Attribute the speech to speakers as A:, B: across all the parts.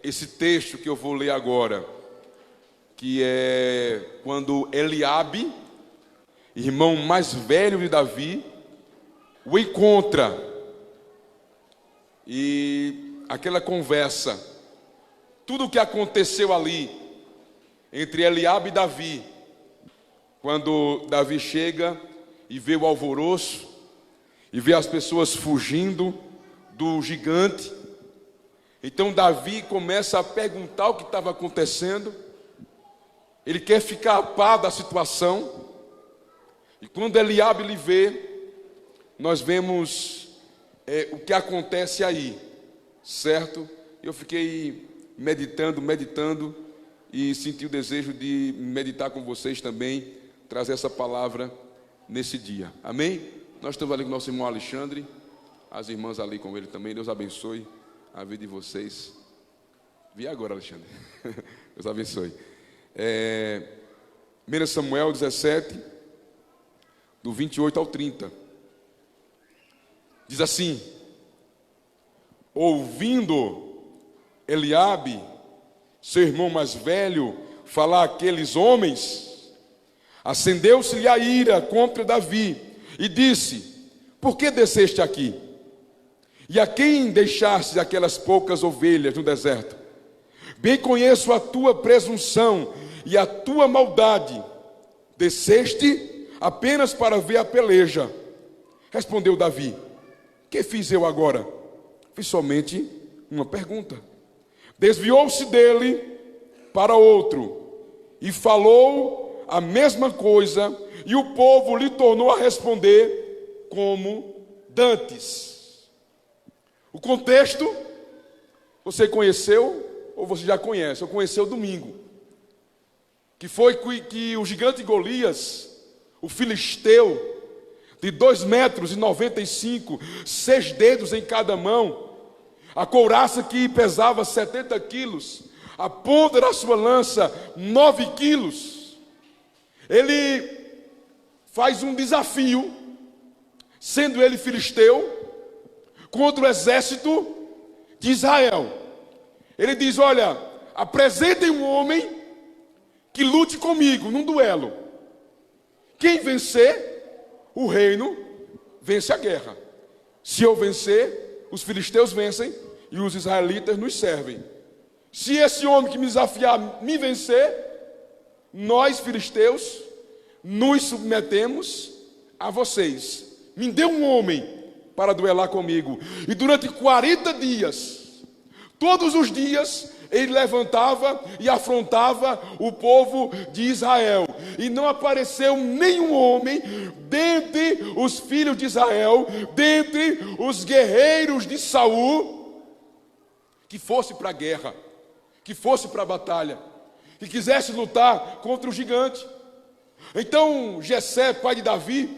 A: esse texto que eu vou ler agora, que é quando Eliabe, irmão mais velho de Davi, o encontra. E aquela conversa, tudo o que aconteceu ali entre Eliabe e Davi, quando Davi chega e vê o alvoroço, e vê as pessoas fugindo do gigante. Então Davi começa a perguntar o que estava acontecendo. Ele quer ficar a par da situação. E quando Eliabe lhe vê, nós vemos o que acontece aí, certo? Eu fiquei meditando e senti o desejo de meditar com vocês também, trazer essa palavra nesse dia. Amém? Nós estamos ali com o nosso irmão Alexandre, as irmãs ali com ele também. Deus abençoe a vida de vocês. Vi agora, Alexandre. Deus abençoe. 1 Samuel 17, do 28 ao 30. Diz assim: ouvindo Eliabe, seu irmão mais velho, falar aqueles homens, acendeu-se-lhe a ira contra Davi e disse: por que desceste aqui? E a quem deixaste aquelas poucas ovelhas no deserto? Bem conheço a tua presunção e a tua maldade. Desceste apenas para ver a peleja. Respondeu Davi: que fiz eu agora? Fiz somente uma pergunta. Desviou-se dele para outro e falou a mesma coisa, e o povo lhe tornou a responder como dantes. O contexto você conheceu ou você já conhece? Eu conheci o domingo, que foi que o gigante Golias, o filisteu, de 2,95 metros, 6 dedos em cada mão, a couraça que pesava 70 quilos, a ponta da sua lança 9 quilos. Ele faz um desafio, sendo ele filisteu, contra o exército de Israel. Ele diz: olha, apresentem um homem que lute comigo num duelo. Quem vencer, o reino vence a guerra. Se eu vencer, os filisteus vencem e os israelitas nos servem. Se esse homem que me desafiar me vencer, nós filisteus nos submetemos a vocês. Me dê um homem para duelar comigo. E durante 40 dias, todos os dias, ele levantava e afrontava o povo de Israel. E não apareceu nenhum homem dentre os filhos de Israel, dentre os guerreiros de Saul, que fosse para a guerra, que fosse para a batalha, que quisesse lutar contra o gigante. Então Jessé, pai de Davi,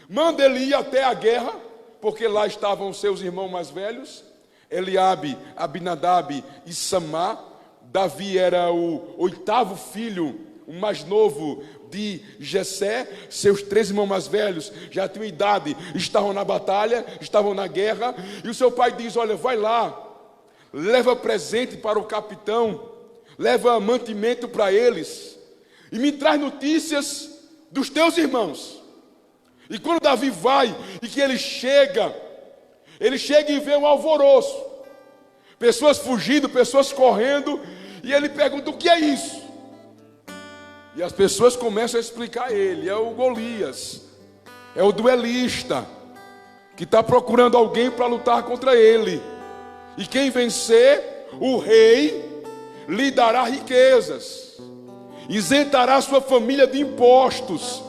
A: manda ele ir até a guerra, porque lá estavam seus irmãos mais velhos, Eliabe, Abinadab e Samá. Davi era o 8º filho, o mais novo de Jessé. Seus 3 irmãos mais velhos já tinham idade, estavam na batalha, estavam na guerra. E o seu pai diz: olha, vai lá, leva presente para o capitão, leva mantimento para eles, e me traz notícias dos teus irmãos. E quando Davi vai, e que ele chega e vê um alvoroço, pessoas fugindo, pessoas correndo, e ele pergunta: o que é isso? E as pessoas começam a explicar a ele: é o Golias, é o duelista, que está procurando alguém para lutar contra ele, e quem vencer, o rei lhe dará riquezas, isentará sua família de impostos,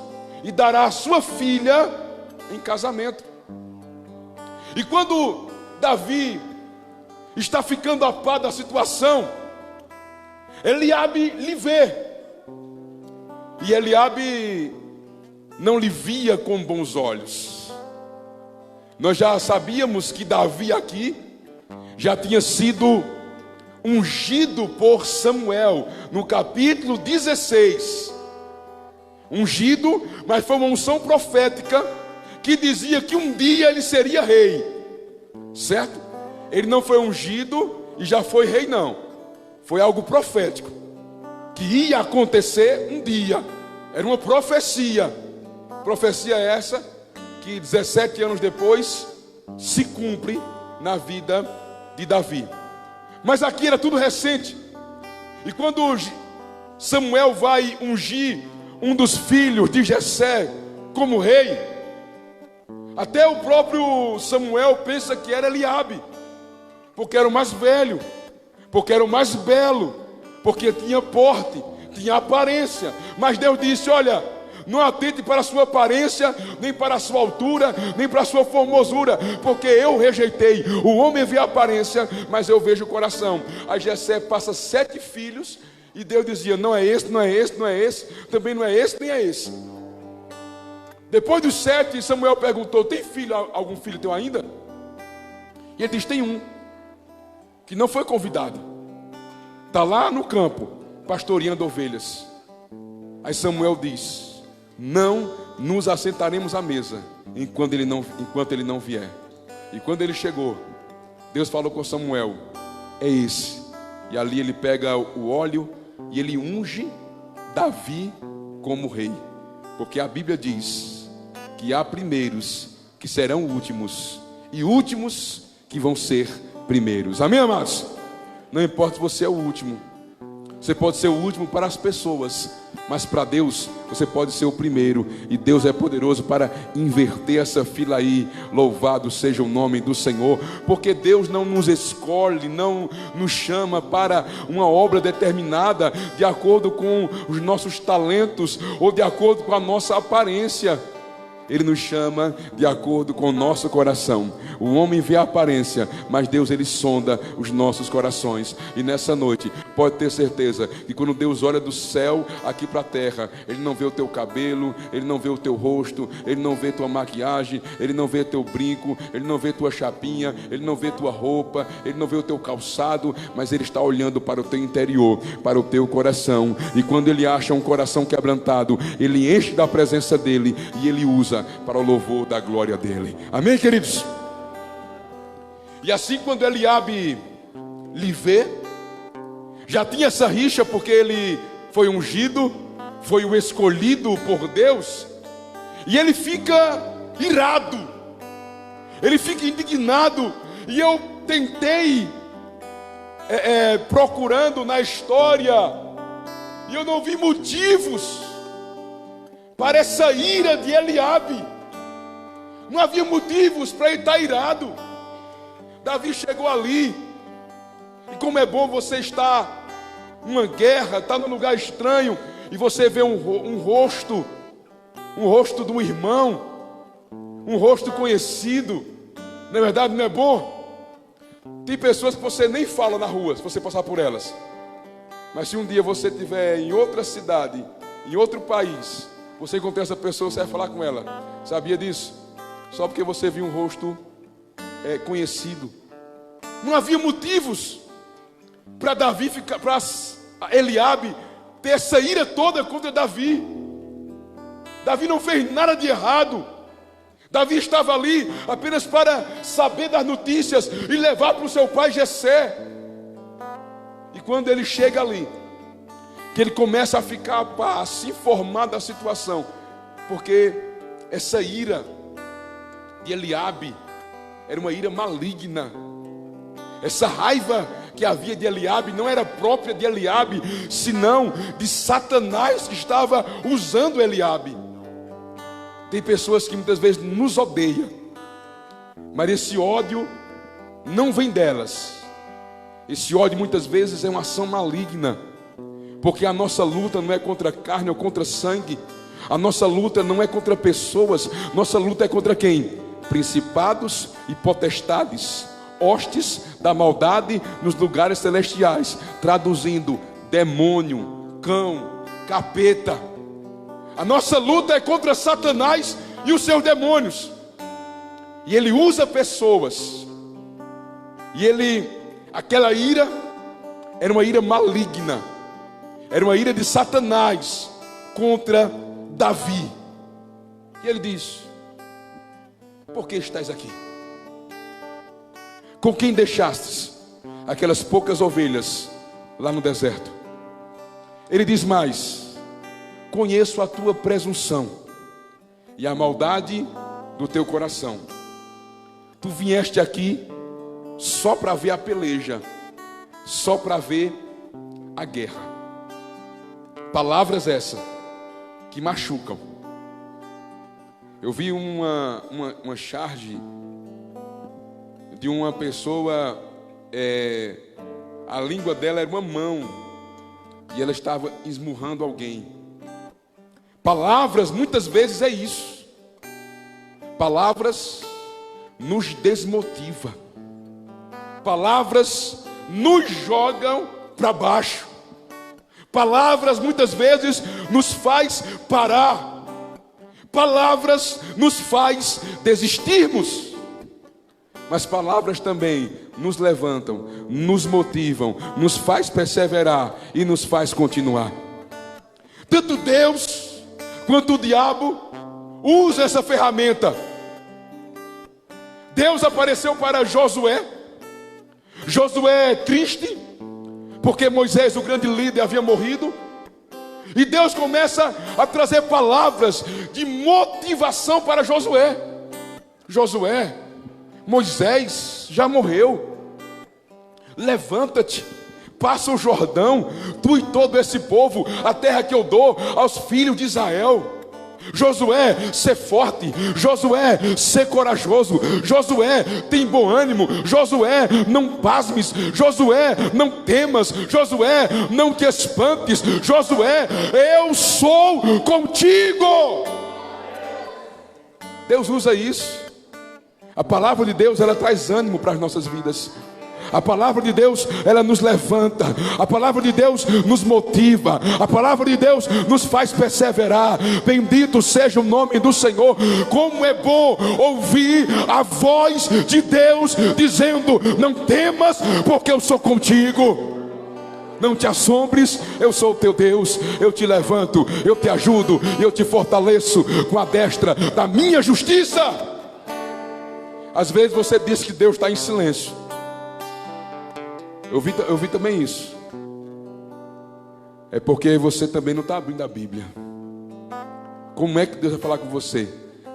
A: e dará a sua filha em casamento. E quando Davi está ficando a par da situação, Eliabe lhe vê, e Eliabe não lhe via com bons olhos. Nós já sabíamos que Davi aqui já tinha sido ungido por Samuel no capítulo 16. Ungido, mas foi uma unção profética que dizia que um dia ele seria rei, certo? Ele não foi ungido e já foi rei, não. Foi algo profético, que ia acontecer um dia. Era uma profecia. Profecia essa que 17 anos depois se cumpre na vida de Davi. Mas aqui era tudo recente. E quando Samuel vai ungir um dos filhos de Jessé como rei, até o próprio Samuel pensa que era Eliabe, porque era o mais velho, porque era o mais belo, porque tinha porte, tinha aparência. Mas Deus disse: olha, não atente para a sua aparência, nem para a sua altura, nem para a sua formosura, porque eu rejeitei. O homem vê a aparência, mas eu vejo o coração. Aí Jessé passa 7 filhos, e Deus dizia: não é esse, não é esse, não é esse, também não é esse, nem é esse. Depois dos 7, Samuel perguntou: tem filho, algum filho teu ainda? E ele diz: tem um, que não foi convidado, está lá no campo, pastoreando ovelhas. Aí Samuel diz: não nos assentaremos à mesa enquanto ele não vier. E quando ele chegou, Deus falou com Samuel: é esse. E ali ele pega o óleo e ele unge Davi como rei, porque a Bíblia diz que há primeiros que serão últimos, e últimos que vão ser primeiros. Amém, amados? Não importa se você é o último. Você pode ser o último para as pessoas, mas para Deus você pode ser o primeiro. E Deus é poderoso para inverter essa fila aí. Louvado seja o nome do Senhor. Porque Deus não nos escolhe, não nos chama para uma obra determinada de acordo com os nossos talentos ou de acordo com a nossa aparência. Ele nos chama de acordo com o nosso coração. O homem vê a aparência, mas Deus, ele sonda os nossos corações. E nessa noite, pode ter certeza que quando Deus olha do céu aqui para a terra, Ele não vê o teu cabelo, Ele não vê o teu rosto, Ele não vê tua maquiagem, Ele não vê teu brinco, Ele não vê tua chapinha, Ele não vê tua roupa, Ele não vê o teu calçado, mas Ele está olhando para o teu interior, para o teu coração. E quando Ele acha um coração quebrantado, Ele enche da presença dEle e Ele usa para o louvor da glória dEle. Amém, queridos? E assim, quando Eliabe lhe vê, já tinha essa rixa, porque ele foi ungido, foi o escolhido por Deus, e ele fica irado, ele fica indignado. E eu tentei procurando na história, e eu não vi motivos para essa ira de Eliabe. Não havia motivos para ele estar irado. Davi chegou ali, e como é bom você estar numa guerra, estar num lugar estranho, e você vê um rosto de um irmão, um rosto conhecido. Na verdade, não é bom? Tem pessoas que você nem fala na rua, se você passar por elas. Mas se um dia você estiver em outra cidade, em outro país, você encontrar essa pessoa, você vai falar com ela. Sabia disso? Só porque você viu um rosto conhecido. Não havia motivos para Davi ficar, para Eliabe ter essa ira toda contra Davi. Davi não fez nada de errado. Davi estava ali apenas para saber das notícias e levar para o seu pai Jessé. E quando ele chega ali, que ele começa a ficar a se informar da situação, porque essa ira de Eliabe era uma ira maligna. Essa raiva que havia de Eliabe não era própria de Eliabe, senão de Satanás que estava usando Eliabe. Tem pessoas que muitas vezes nos odeiam, mas esse ódio não vem delas. Esse ódio muitas vezes é uma ação maligna, porque a nossa luta não é contra carne ou contra sangue. A nossa luta não é contra pessoas. Nossa luta é contra quem? Principados e potestades, hostes da maldade nos lugares celestiais. Traduzindo, demônio, cão, capeta. A nossa luta é contra Satanás e os seus demônios. E ele usa pessoas. E aquela ira era uma ira maligna. Era uma ira de Satanás contra Davi. E ele diz: por que estás aqui? Com quem deixastes aquelas poucas ovelhas lá no deserto. Ele diz mais: conheço a tua presunção e a maldade do teu coração. Tu vieste aqui só para ver a peleja, só para ver a guerra. Palavras essas que machucam. Eu vi uma charge de uma pessoa, a língua dela era uma mão, e ela estava esmurrando alguém. Palavras muitas vezes é isso. Palavras nos desmotiva. Palavras nos jogam para baixo. Palavras muitas vezes nos faz parar. Palavras nos faz desistirmos. Mas palavras também nos levantam, nos motivam, nos faz perseverar e nos faz continuar. Tanto Deus quanto o diabo usa essa ferramenta. Deus apareceu para Josué. Josué triste, porque Moisés, o grande líder, havia morrido. E Deus começa a trazer palavras de motivação para Josué. Josué, Moisés já morreu. Levanta-te, passa o Jordão, tu e todo esse povo, a terra que eu dou aos filhos de Israel. Josué, ser forte. Josué, ser corajoso. Josué, tem bom ânimo. Josué, não pasmes. Josué, não temas. Josué, não te espantes. Josué, eu sou contigo. Deus usa isso. A palavra de Deus, ela traz ânimo para as nossas vidas. A palavra de Deus, ela nos levanta. A palavra de Deus nos motiva. A palavra de Deus nos faz perseverar. Bendito seja o nome do Senhor. Como é bom ouvir a voz de Deus dizendo: não temas, porque eu sou contigo. Não te assombres, eu sou o teu Deus. Eu te levanto, eu te ajudo, eu te fortaleço com a destra da minha justiça. Às vezes você diz que Deus está em silêncio. Eu vi também isso. É porque você também não está abrindo a Bíblia. Como é que Deus vai falar com você?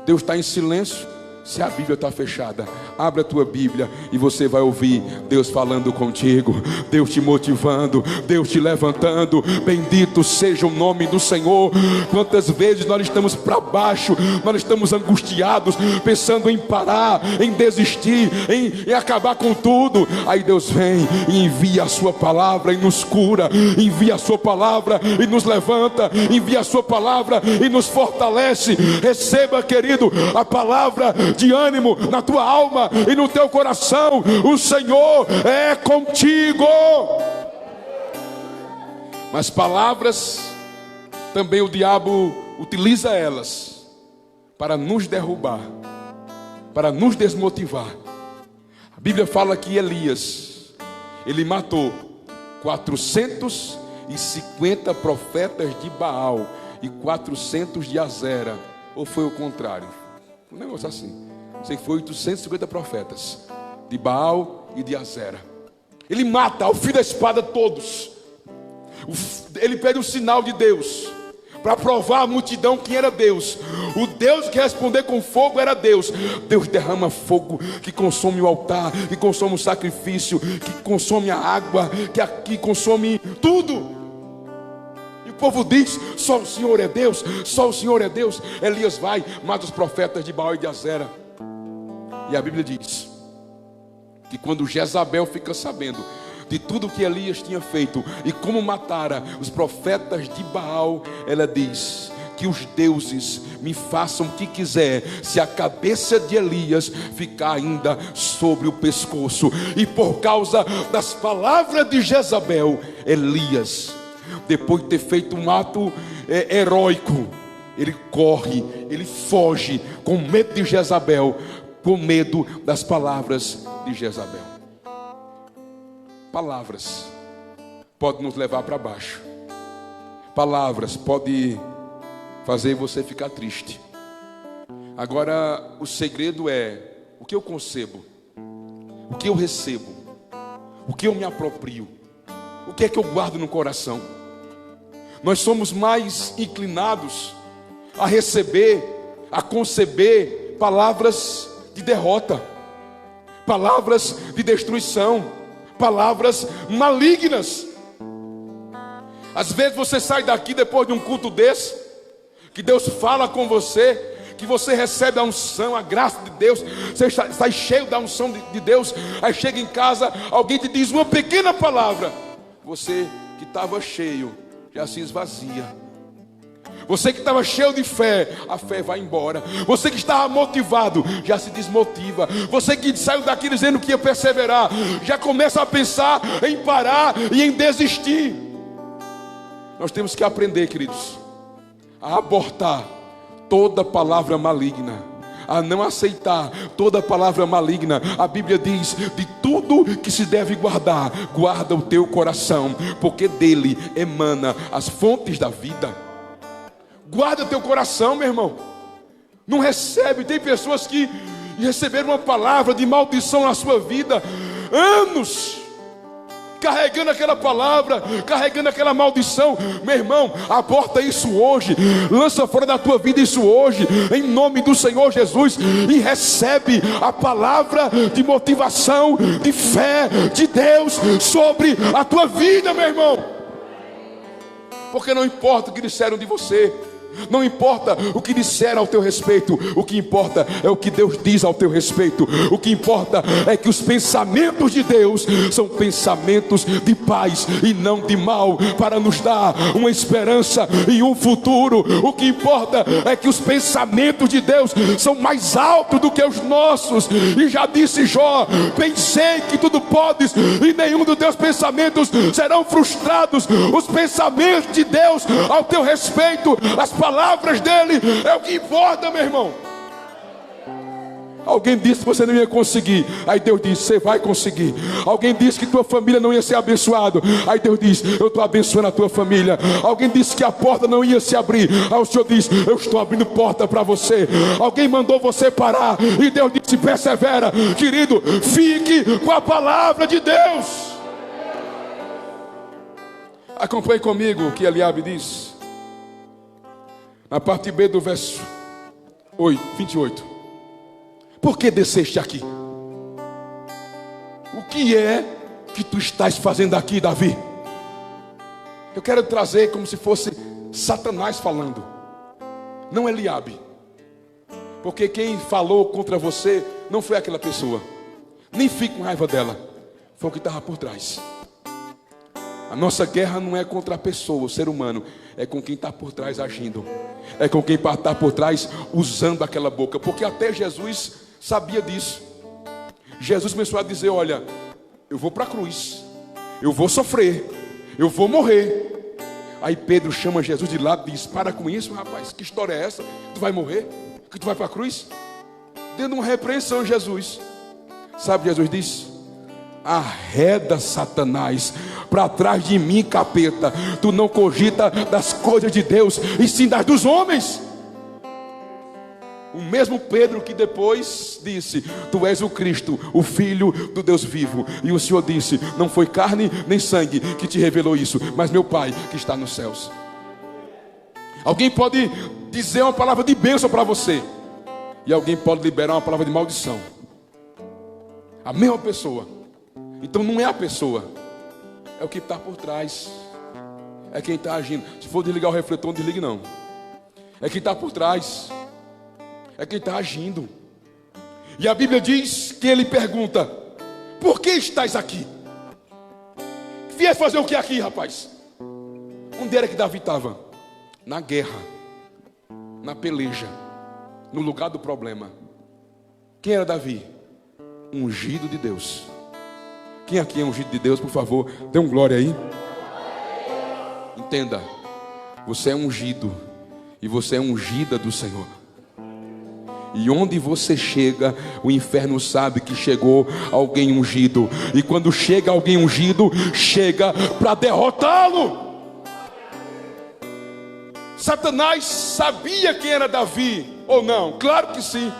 A: Deus está em silêncio se a Bíblia está fechada. Abre a tua Bíblia e você vai ouvir Deus falando contigo, Deus te motivando, Deus te levantando. Bendito seja o nome do Senhor. Quantas vezes nós estamos para baixo, nós estamos angustiados, pensando em parar, em desistir, em acabar com tudo. Aí Deus vem e envia a sua palavra e nos cura, envia a sua palavra e nos levanta, envia a sua palavra e nos fortalece. Receba, querido, a palavra de ânimo na tua alma e no teu coração. O Senhor é contigo. Mas palavras também o diabo utiliza elas para nos derrubar, para nos desmotivar. A Bíblia fala que Elias, ele matou 450 profetas de Baal e 400 de Azera. Ou foi o contrário? Um negócio assim. Sei que foi 850 profetas de Baal e de Azera. Ele mata ao fio da espada todos. Ele pede o sinal de Deus para provar à multidão quem era Deus. O Deus que responder com fogo era Deus. Deus derrama fogo que consome o altar, que consome o sacrifício, que consome a água, que consome tudo. O povo diz: só o Senhor é Deus, só o Senhor é Deus. Elias vai, mata os profetas de Baal e de Azera. E a Bíblia diz que quando Jezabel fica sabendo de tudo que Elias tinha feito e como matara os profetas de Baal, ela diz: que os deuses me façam o que quiser, se a cabeça de Elias ficar ainda sobre o pescoço. E por causa das palavras de Jezabel, Elias, depois de ter feito um ato heróico, ele corre, ele foge com medo de Jezabel, com medo das palavras de Jezabel. Palavras podem nos levar para baixo. Palavras podem fazer você ficar triste. Agora, o segredo é o que eu concebo, o que eu recebo, o que eu me aproprio. O que é que eu guardo no coração? Nós somos mais inclinados a receber, a conceber palavras de derrota, palavras de destruição, palavras malignas. Às vezes você sai daqui depois de um culto desse, que Deus fala com você, que você recebe a unção, a graça de Deus, você sai cheio da unção de Deus. Aí chega em casa, alguém te diz uma pequena palavra, você que estava cheio já se esvazia. Você que estava cheio de fé, a fé vai embora. Você que estava motivado, já se desmotiva. Você que saiu daqui dizendo que ia perseverar, já começa a pensar em parar e em desistir. Nós temos que aprender, queridos, a abortar toda palavra maligna, a não aceitar toda palavra maligna. A Bíblia diz: de tudo que se deve guardar, guarda o teu coração, porque dele emana as fontes da vida. Guarda o teu coração, meu irmão. Não recebe. Tem pessoas que receberam uma palavra de maldição na sua vida, anos carregando aquela palavra, carregando aquela maldição. Meu irmão, aborta isso hoje, lança fora da tua vida isso hoje, em nome do Senhor Jesus, e recebe a palavra de motivação, de fé de Deus sobre a tua vida, meu irmão. Porque não importa o que disseram de você, não importa o que disseram ao teu respeito, o que importa é o que Deus diz ao teu respeito. O que importa é que os pensamentos de Deus são pensamentos de paz e não de mal, para nos dar uma esperança e um futuro. O que importa é que os pensamentos de Deus são mais altos do que os nossos. E já disse Jó: pensei que tudo podes, e nenhum dos teus pensamentos serão frustrados. Os pensamentos de Deus ao teu respeito, as palavras dele é o que importa, meu irmão. Alguém disse que você não ia conseguir, aí Deus disse: você vai conseguir. Alguém disse que tua família não ia ser abençoada, aí Deus disse: eu estou abençoando a tua família. Alguém disse que a porta não ia se abrir, aí o Senhor disse: eu estou abrindo porta para você. Alguém mandou você parar, e Deus disse: persevera. Querido, fique com a palavra de Deus. Acompanhe comigo o que Eliabe diz na parte B do verso 28. Por que desceste aqui? O que é que tu estás fazendo aqui, Davi? Eu quero trazer como se fosse Satanás falando, não Eliabe. Porque quem falou contra você não foi aquela pessoa. Nem fique com raiva dela, foi o que estava por trás. A nossa guerra não é contra a pessoa, o ser humano, é com quem está por trás agindo, é com quem está por trás usando aquela boca. Porque até Jesus sabia disso. Jesus começou a dizer: olha, eu vou para a cruz, eu vou sofrer, eu vou morrer. Aí Pedro chama Jesus de lado e diz: para com isso, rapaz, que história é essa? Tu vai morrer? Que tu vai para a cruz? Dando uma repreensão a Jesus. Sabe, Jesus disse: arreda, Satanás, para trás de mim, capeta. Tu não cogita das coisas de Deus, e sim das dos homens. O mesmo Pedro que depois disse: tu és o Cristo, o Filho do Deus vivo. E o Senhor disse: não foi carne nem sangue que te revelou isso, mas meu Pai que está nos céus. Alguém pode dizer uma palavra de bênção para você, e alguém pode liberar uma palavra de maldição. A mesma pessoa. Então não é a pessoa, é o que está por trás, é quem está agindo. Se for desligar o refletor, não desligue não. É quem está por trás, é quem está agindo. E a Bíblia diz que ele pergunta: por que estás aqui? Vier fazer o que aqui, rapaz? Onde era que Davi estava? Na guerra, na peleja, no lugar do problema. Quem era Davi? Ungido de Deus. Quem aqui é ungido de Deus, por favor, dê um glória aí. Entenda, você é ungido, e você é ungida do Senhor. E onde você chega, o inferno sabe que chegou alguém ungido. E quando chega alguém ungido, chega para derrotá-lo. Satanás sabia quem era Davi, ou não? Claro que sim.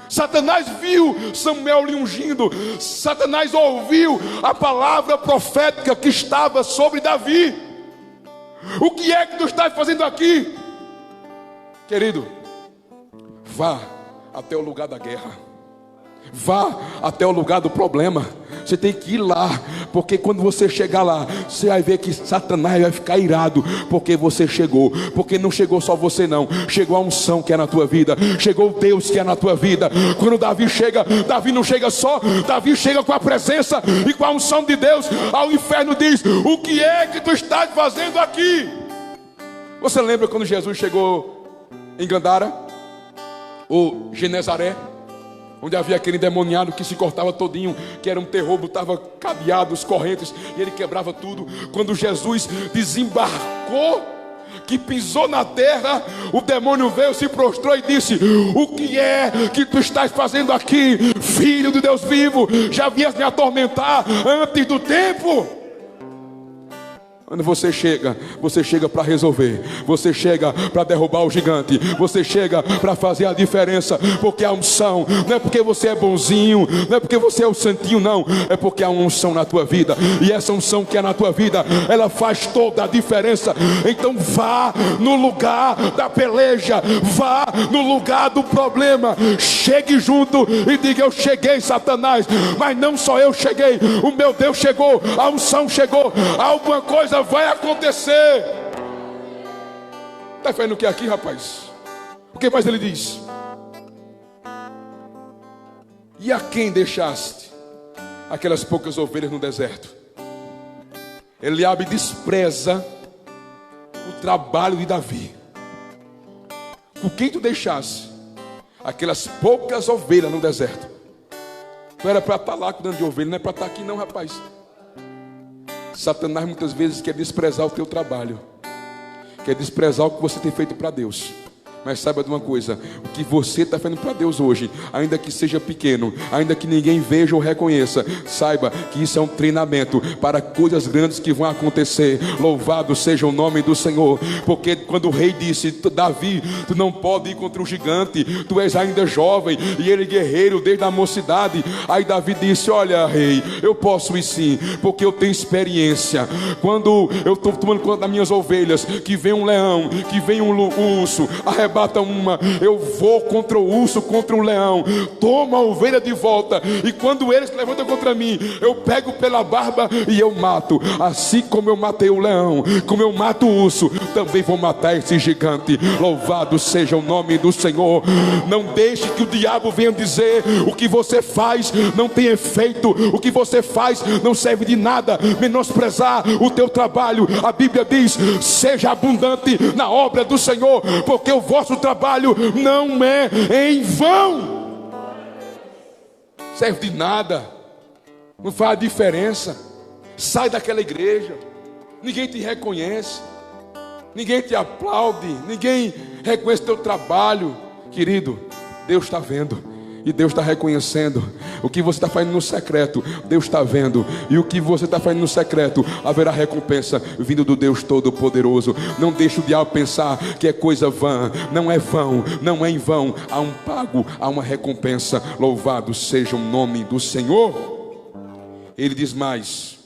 A: Satanás viu Samuel lhe ungindo. Satanás ouviu a palavra profética que estava sobre Davi. O que é que tu estás fazendo aqui? Querido, vá até o lugar da guerra. Vá até o lugar do problema. Você tem que ir lá, porque quando você chegar lá, você vai ver que Satanás vai ficar irado, porque você chegou. Porque não chegou só você não, chegou a unção que é na tua vida, chegou o Deus que é na tua vida. Quando Davi chega, Davi não chega só, Davi chega com a presença e com a unção de Deus. Ao inferno diz: o que é que tu estás fazendo aqui? Você lembra quando Jesus chegou em Gandara, ou Genezaré, onde havia aquele endemoniado que se cortava todinho, que era um terror, botava cadeados, correntes, e ele quebrava tudo. Quando Jesus desembarcou, que pisou na terra, o demônio veio, se prostrou e disse: o que é que tu estás fazendo aqui, filho de Deus vivo? Já vias me atormentar antes do tempo? Quando você chega para resolver, você chega para derrubar o gigante, você chega para fazer a diferença, porque a unção não é porque você é bonzinho, não é porque você é o santinho, não, é porque há uma unção na tua vida, e essa unção que é na tua vida, ela faz toda a diferença. Então vá no lugar da peleja, vá no lugar do problema, chegue junto e diga: eu cheguei, Satanás, mas não só eu cheguei, o meu Deus chegou, a unção chegou, alguma coisa vai acontecer. Está vendo o que é aqui, rapaz? O que mais ele diz? E a quem deixaste aquelas poucas ovelhas no deserto? Eliabe despreza o trabalho de Davi. Com quem tu deixaste aquelas poucas ovelhas no deserto? Tu era para estar lá cuidando de ovelha, não é para estar aqui não, rapaz. Satanás muitas vezes quer desprezar o teu trabalho, quer desprezar o que você tem feito para Deus. Mas saiba de uma coisa: o que você está fazendo para Deus hoje, ainda que seja pequeno, ainda que ninguém veja ou reconheça, saiba que isso é um treinamento para coisas grandes que vão acontecer. Louvado seja o nome do Senhor. Porque quando o rei disse: Davi, tu não pode ir contra o gigante, tu és ainda jovem e ele guerreiro desde a mocidade. Aí Davi disse: olha, rei, eu posso ir sim, porque eu tenho experiência. Quando eu estou tomando conta das minhas ovelhas, que vem um leão, que vem um urso, arrebata uma, eu vou contra o urso, contra o leão, toma a ovelha de volta, e quando eles se levantam contra mim, eu pego pela barba e eu mato. Assim como eu matei o leão, como eu mato o urso, também vou matar esse gigante. Louvado seja o nome do Senhor. Não deixe que o diabo venha dizer: o que você faz não tem efeito, o que você faz não serve de nada, menosprezar o teu trabalho. A Bíblia diz: seja abundante na obra do Senhor, porque o vosso trabalho não é em vão. Serve de nada, não faz diferença. Sai daquela igreja, ninguém te reconhece, ninguém te aplaude, ninguém reconhece teu trabalho. Querido, Deus está vendo e Deus está reconhecendo. O que você está fazendo no secreto, Deus está vendo. E o que você está fazendo no secreto, haverá recompensa vindo do Deus Todo-Poderoso. Não deixe o diabo pensar que é coisa vã. Não é vão, não é em vão. Há um pago, há uma recompensa. Louvado seja o nome do Senhor. Ele diz mais.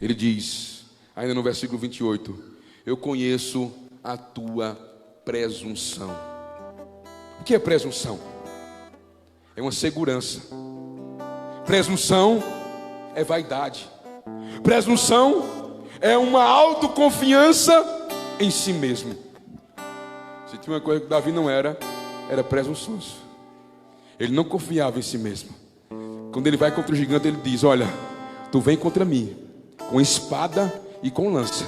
A: Ele diz, ainda no versículo 28: eu conheço a tua presunção. O que é presunção? É uma segurança. Presunção é vaidade. Presunção é uma autoconfiança em si mesmo. Se tinha uma coisa que Davi não era presunçoso. Ele não confiava em si mesmo. Quando ele vai contra o gigante, ele diz: olha, tu vem contra mim com espada e com lança,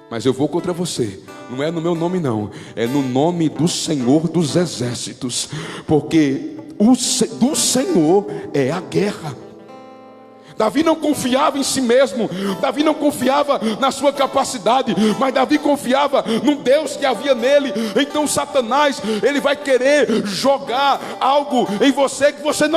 A: mas eu vou contra você, não é no meu nome não, é no nome do Senhor dos Exércitos, porque do Senhor é a guerra. Davi não confiava em si mesmo, Davi não confiava na sua capacidade, mas Davi confiava num Deus que havia nele. Então Satanás, ele vai querer jogar algo em você que você não